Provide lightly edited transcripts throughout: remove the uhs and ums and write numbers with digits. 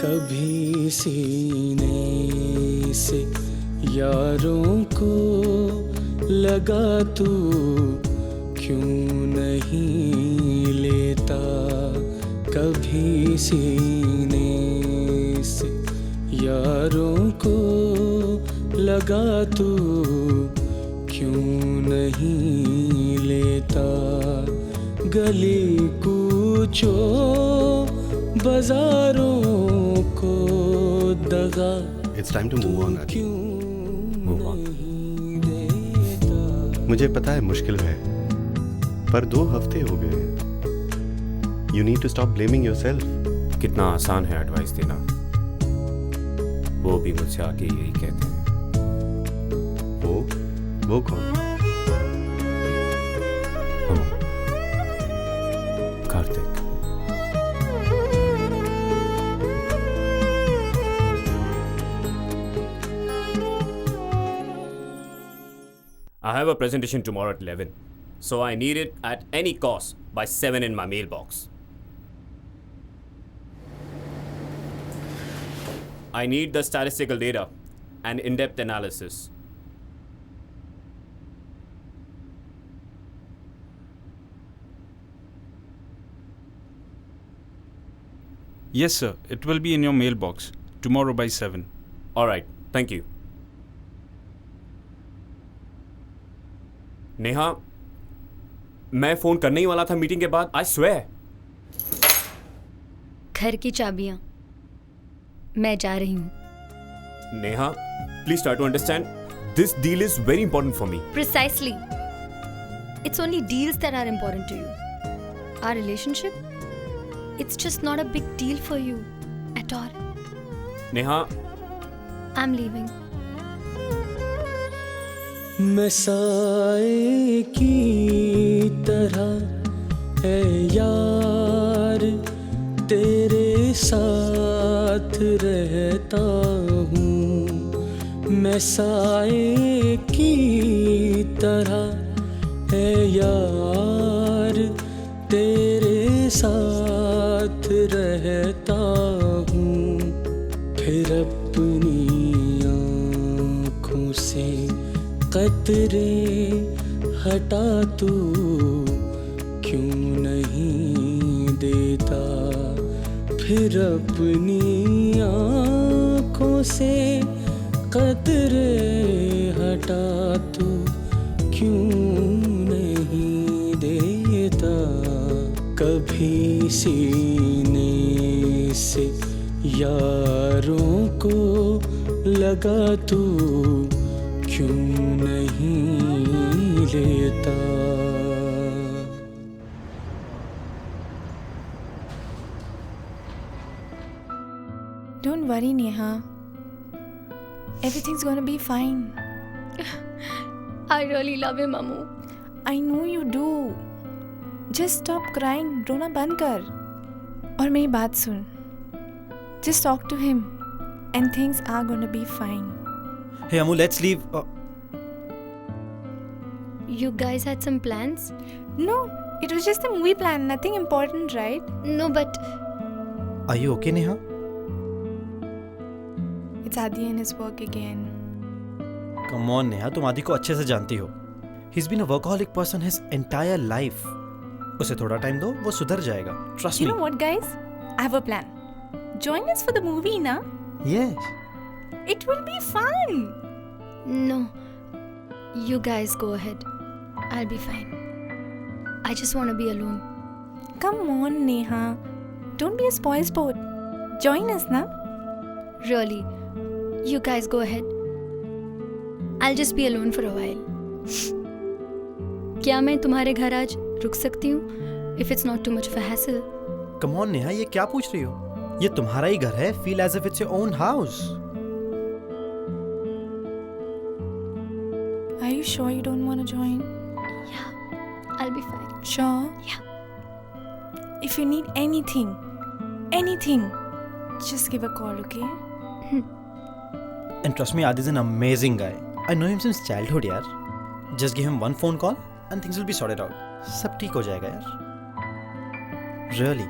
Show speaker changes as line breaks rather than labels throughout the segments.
कभी सीने से यारों को लगा तू क्यों नहीं लेता, कभी सीने से यारों को लगा तू क्यों नहीं लेता, गली कूचो बाजारों को दगा
It's time to move on, Adi.
Move on.
मुझे पता है मुश्किल है, पर 2 हफ्ते हो गए। You need to stop blaming yourself.
कितना आसान है एडवाइस देना, वो भी मुझसे आके यही कहते हैं।
वो कौन?
हम। Kartik. I have a presentation tomorrow at 11, so I need it at any cost by 7 in my mailbox. I need the statistical data and in-depth analysis.
Yes, sir. It will be in your mailbox tomorrow by 7.
All right, thank you. Neha, मैं phone करने ही वाला था meeting के बाद। I swear.
घर की चाबियां, मैं जा रही हूँ।
Neha, please try to understand. This deal is very important for me.
Precisely. It's only deals that are important to you. Our relationship, it's just not a big deal for you at all.
Neha,
I'm leaving.
मैं साए की तरह है यार, तेरे साथ रहता हूँ। मैं साए की तरह है यार, तेरे साथ रहता हूँ। फिर अपनी आँखों से कतरे हटा तू क्यों नहीं देता, फिर अपनी आँखों से कतरे हटा तू क्यों नहीं देता, कभी सीने से यारों को लगा तू क्यों नहीं लेता।
Don't worry, Neha. Everything's gonna be fine.
I really love him, Ammu.
I know you do. Just stop crying. रोना बंद कर। और मेरी बात सुन। Just talk to him, and things are gonna be fine.
Hey Ammu, let's leave.
You guys had some plans?
No, it was just a movie plan. Nothing important, right?
No, but
Are you okay, Neha?
It's Adi and his work again.
Come on, Neha, तुम आदि को अच्छे से जानती हो. He's been a workaholic person his entire life. उसे थोड़ा time दो, वो सुधर जाएगा. Trust me.
You know what, guys? I have a plan. Join us for the movie, na?
Yes.
It will be fun.
no. You guys go ahead. I'll be fine. I just want to be alone.
Come on, Neha. Don't be a spoilsport. Join us, na?
Really. You guys go ahead. I'll just be alone for a while. क्या मैं तुम्हारे घर आज रुक सकती हूँ? if it's not too much of a hassle.
Come on Neha, ये क्या पूछ रही हो? ये तुम्हारा ही घर है. Feel as if it's your own house.
Are you sure you don't want to join?
Yeah, I'll be fine.
Sure?
Yeah.
If you need anything, just give a call, okay?
And trust me, Adi is an amazing guy. I know him since childhood, yaar. Just give him one phone call and things will be sorted out. सब ठीक हो जाएगा यार. Really.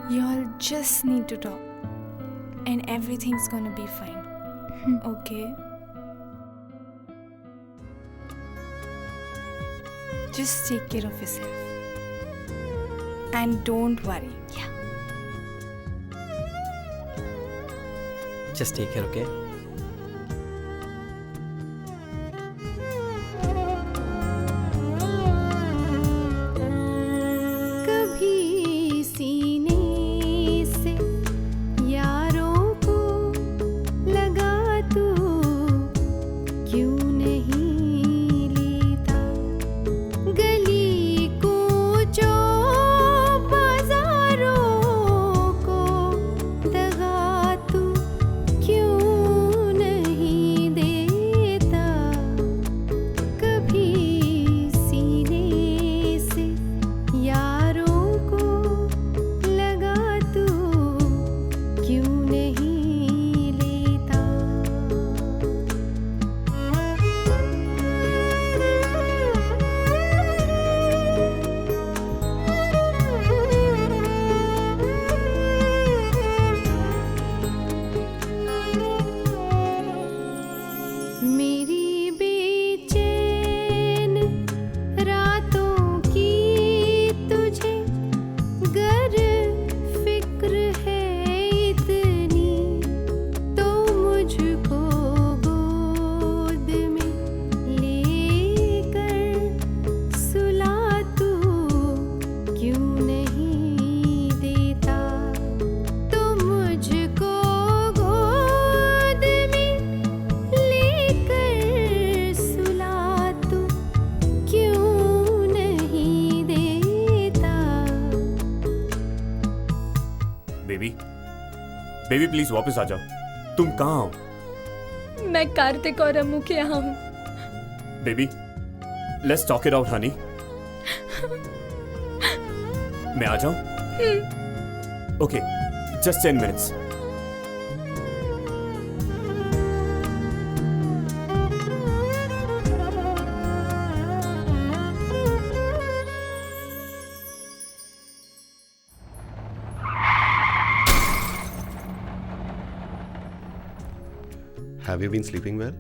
You all just need to talk. And everything's gonna be fine. Okay? Just take care of yourself. And don't worry.
Yeah.
Just take care, okay?
कभी सीने से यारों को लगा तू क्यों नहीं लेता गली कूचों बाजारों को दगा तू क्यों नहीं देता कभी सीने से यारों को लगा तू क्यों नहीं लेता मेरी बेचैन रातों की तुझे गर फिक्र है इतनी तो मुझको गोद में लेकर सुला तू क्यों नहीं देता तो मुझको गोद में लेकर सुला तू क्यों नहीं देता
बेबी प्लीज वापस आ जाओ. तुम कहाँ हो?
मैं कार्तिक और अम्मू के यहाँ हूँ.
Baby let's talk it out Honey. मैं आ जाऊं? Okay, just 10 minutes.
Have you been sleeping well?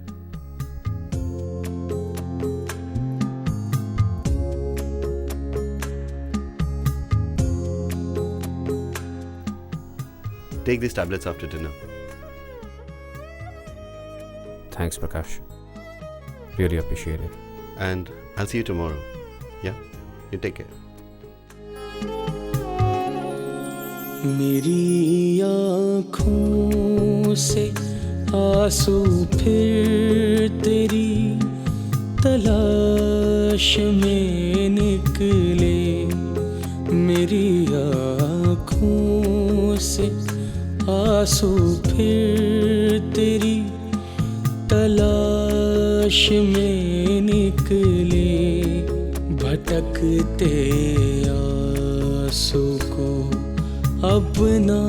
Take these tablets after dinner.
Thanks, Prakash. Really appreciate it.
And I'll see you tomorrow. Yeah? You take care.
मेरी आँखों से आंसू फिर तेरी तलाश में निकले मेरी आँखों से आंसू फिर तेरी तलाश में निकले भटकते आंसू को अपना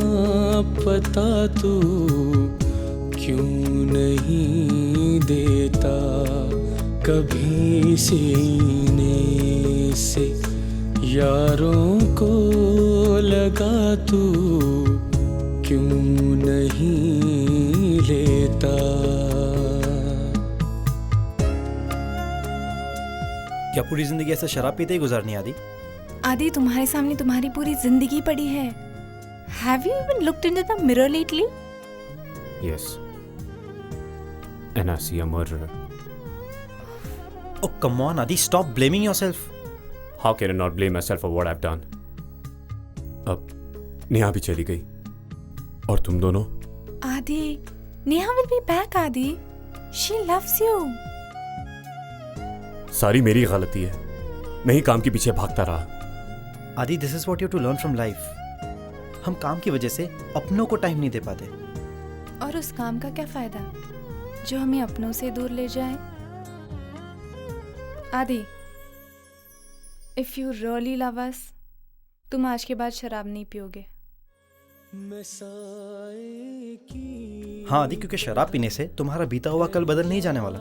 पता तू क्यों नहीं देता कभी सीने से यारों को लगा तू क्यों नहीं लेता.
क्या पूरी जिंदगी ऐसे शराब पीते ही गुजारनी आदि?
आदि, तुम्हारे सामने तुम्हारी पूरी जिंदगी पड़ी है. Have you even looked into the mirror lately?
Yes. And I see a murderer.
Oh, come on, Adi, stop blaming yourself.
How can I not blame myself for what I've done? अब नेहा भी चली गई और तुम दोनों.
Adi, Neha will be back, Adi. She loves you.
सारी मेरी गलती है. मैं ही काम के पीछे भागता रहा.
Adi, this is what you to learn from life. हम काम की वजह से अपनों को टाइम नहीं दे पाते.
और उस काम का क्या फायदा जो हमें अपनों से दूर ले जाए? आदि, if you really love us, तुम आज के बाद शराब नहीं पियोगे.
हाँ आदि, क्योंकि शराब पीने से तुम्हारा बीता हुआ कल बदल नहीं जाने वाला.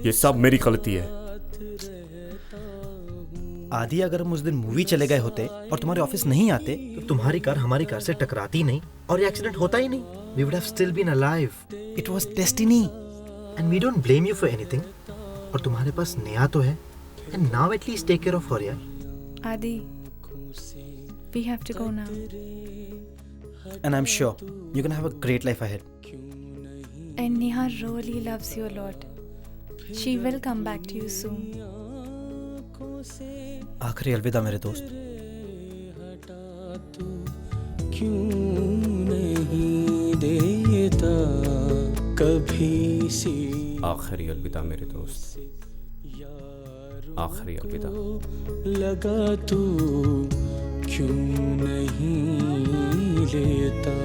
ये सब मेरी गलती है.
आदि, अगर हम उस दिन मूवी चले गए होते और तुम्हारे ऑफिस नहीं आते तो तुम्हारी कार हमारी कार से टकराती नहीं और ये एक्सीडेंट होता ही नहीं. We would have still been alive. It was destiny. And we don't blame you for anything. और तुम्हारे पास नेहा तो है. And now at least take care of her, यार.
Adi, we have to go now.
And I'm sure you're gonna have a great life ahead.
And Neha really loves you a lot. She will come back to you soon.
आखिरी अलविदा मेरे दोस्त.
क्यों नहीं देता कभी सी
आखिरी अलविदा मेरे दोस्त. आखिरी अलविदा.
लगा तू क्यों नहीं लेता.